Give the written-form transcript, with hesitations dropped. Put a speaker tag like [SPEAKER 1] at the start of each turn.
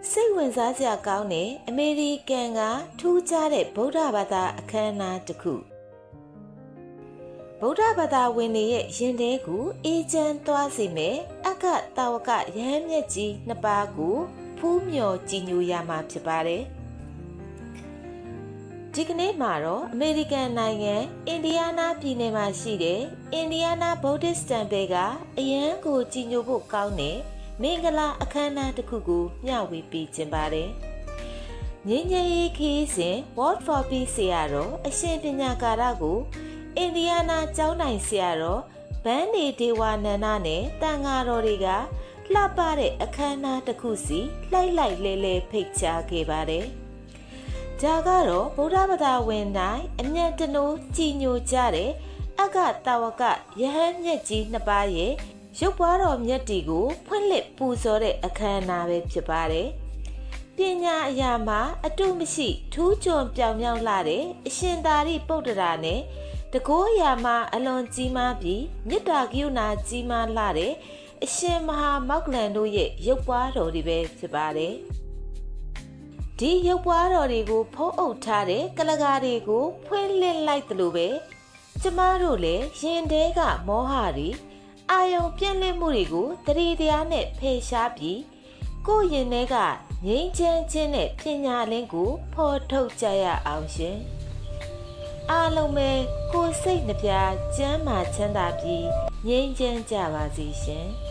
[SPEAKER 1] စိတ်ဝင်စားစရာကောင်းတဲ့အမေရိကန်ကထူးခြားတဲ့ဗုဒ္ဓဘာသာအခမ်းအနားတစ်ခုဗုဒ္ဓဘာသာဝင်တွေရဲ့ရင်ထဲကိုအေးချမ်းသွားစေမယ်အကတာဝကရဟန်းမြတ်ကြီးနှစ်ပါးကိုဖူးမြော်ကြည်ညိုရမှာဖြစ်ပါတယ်ဒီကနေ့မှာတော့အမေရိကန်နိုင်ငံအင်ဒီယားနားပြည်နယ်မှာရှိတဲ့အင်ဒီယားနားဗုဒ္ဓစတန်ပဲကအရန်ကိုကြည်ညိုဖို့ကောင်းတဲ့မင်္ဂလာအခမ်းအနားတစ်ခုကိုမျှဝေပေးခြင်းပါတယ်ငြိမ်းချမ်းရေးခီးစဉ် World for Peace ဆရာတော်အရှင်ပညာကာရကိုအင်ဒီယားနားကျောင်းတိုင်ဆရာတော်ဗန်းနေဒေဝနန္ဒနဲ့တန်ဃာတော်တွေကလှပတဲ့အခမ်းအနားတစ်ခုစီလှိုက်လှိုက်လဲလဲဖိတ်ကြားခဲ့ပါတယ်။ဒါကတော့ဗုဒ္ဓဘာသာဝင်တိုင်းအမြတ်တနိုးကြည်ညိုကြတဲ့အကတာဝကယဟန်မြတ်ကြီးနှစ်ပါးရဲ့ရုပ်ပွားတော်မြတ်တီကိုဖွင့်လှစ်ပူဇော်တဲ့အခမ်းအနားပဲဖြစ်ပါတယ်။ပညာအရာမှာအတုမရှိထူးချွန်ပြောင်မြောက်လာတဲ့အရှင်သာရိပုတ္တရာနဲ့တကောအရာမှာအလွန်ကြီးမားပြီးမေတ္တာကရုဏာကြီးမားလာတဲ့အရှင်မဟာမောက္ကလန်တို့ရဲ့ရုပ်ပွားတော်တွေပဲဖြစ်ပါတယ်။ဒီရုပ်ပွားတော်တွေကိုဖုံးအုပ်ထားတဲ့ကလကားတွေကိုဖွင့်လှစ်လိုက်သလိုပဲကျမတို့လည်းရင်ထဲကမောဟတွေအာယုံပြည့်လင့်မှုတွေကိုတတိတရားနဲ့ဖယ်ရှားပြီးကိုယ်ရင်ထဲကငြိမ်းချမ်းခြင်းနဲ့ပညာလင်းကိုဖော်ထုတ်ကြရအောင်ရှင်အားလုံးပဲကိုယ်စိတ်နှပြကျမ်းမာချမ်းသာပြီးငြိမ်းချမ်းကြပါစေရှင်